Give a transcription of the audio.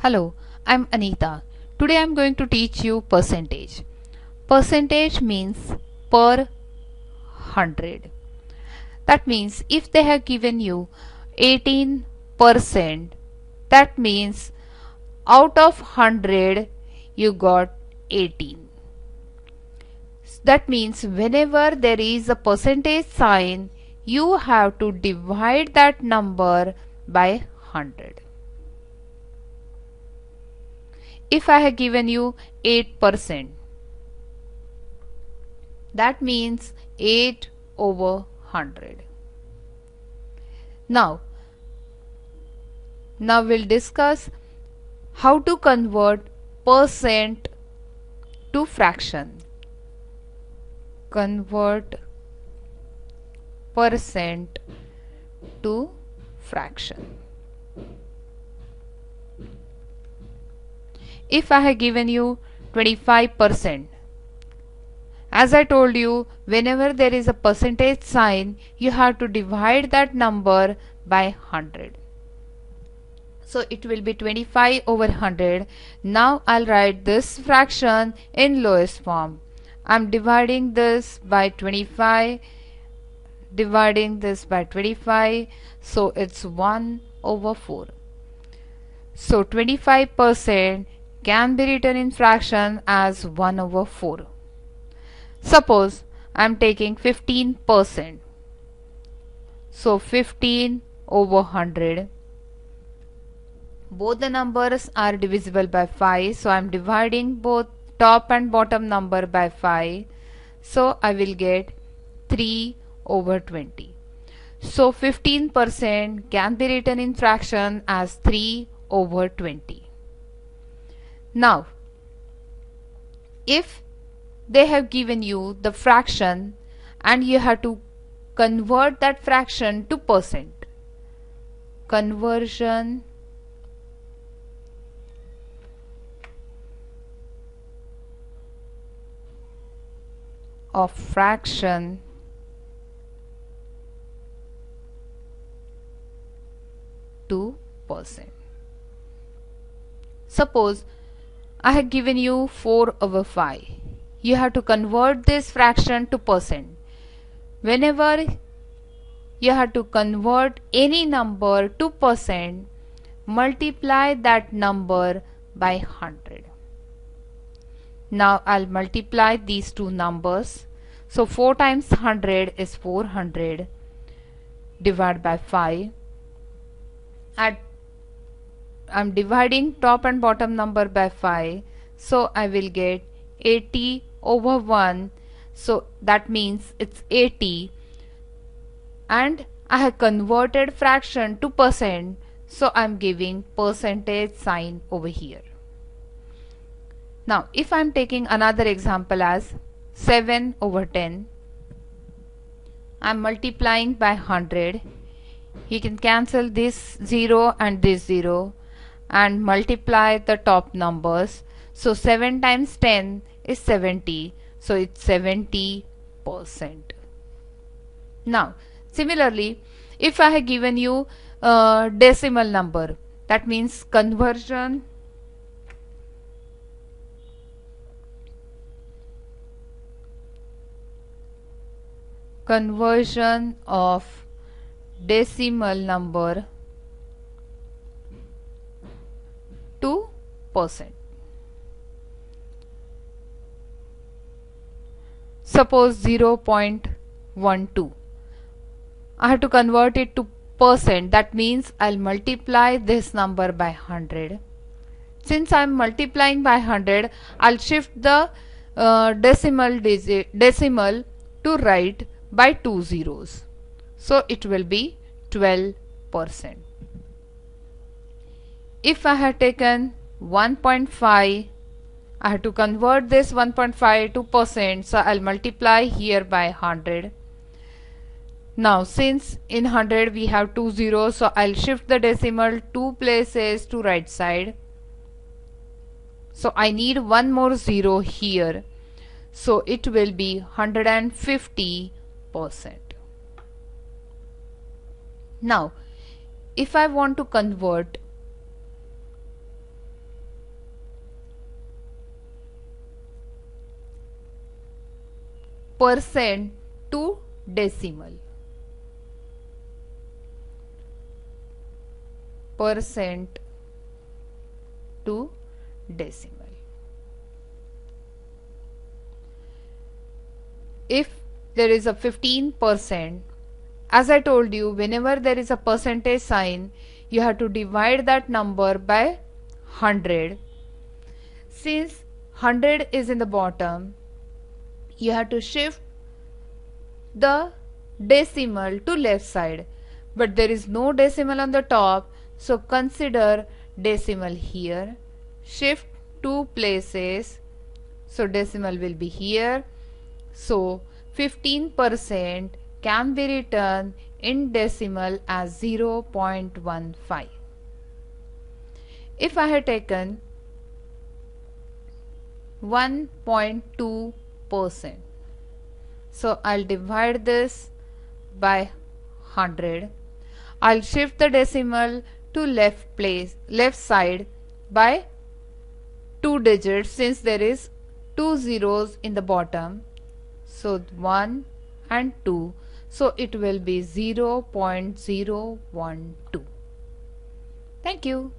Hello, I'm Anita. Today I'm going to teach you percentage. Percentage means per 100. That means if they have given you 18%, that means out of 100 you got 18. That means whenever there is a percentage sign, you have to divide that number by 100. If I have given you 8%, that means 8 over 100. Now we'll discuss how to convert percent to fraction. Convert percent to fraction. If I have given you 25%, as I told you, whenever there is a percentage sign, you have to divide that number by 100. So it will be 25 over 100. Now I'll write this fraction in lowest form. I'm dividing this by 25, dividing this by 25, so it's 1 over 4. So 25% can be written in fraction as 1 over 4. Suppose I'm taking 15%. So 15 over 100. Both the numbers are divisible by 5. So I'm dividing both top and bottom number by 5. So I will get 3 over 20. So 15% can be written in fraction as 3 over 20. Now, if they have given you the fraction and you have to convert that fraction to percent, conversion of fraction to percent. Suppose I have given you 4 over 5. You have to convert this fraction to percent. Whenever you have to convert any number to percent, multiply that number by 100. Now I'll multiply these two numbers. So 4 times 100 is 400. Divide by 5. I'm dividing top and bottom number by 5. So I will get 80 over 1. So that means it's 80. And I have converted fraction to percent. So I'm giving percentage sign over here. Now if I'm taking another example as 7 over 10. I'm multiplying by 100. You can cancel this 0 and this 0 and multiply the top numbers. So 7 times 10 is 70. So it's 70%. Now similarly, if I have given you a decimal number, that means conversion of decimal number to percent. Suppose 0.12. I have to convert it to percent. That means I'll multiply this number by 100. Since I'm multiplying by 100, I'll shift the decimal to right by 2 zeros. So it will be 12%. If I had taken 1.5, I have to convert this 1.5 to percent. So I'll multiply here by 100. Now since in 100 we have 2 zeros, so I'll shift the decimal 2 places to right side. So I need one more 0 here. So it will be 150%. Now if I want to convert percent to decimal. Percent to decimal. If there is a 15%, as I told you, whenever there is a percentage sign, you have to divide that number by 100. Since 100 is in the bottom, you have to shift the decimal to left side, but there is no decimal on the top, so consider decimal here. Shift 2 places, so decimal will be here. So 15% can be written in decimal as 0.15. If I had taken 1.2%, so I'll divide this by 100. I'll shift the decimal to left side by 2 digits, since there is 2 zeros in the bottom. So 1 and 2, so it will be 0.012. Thank you.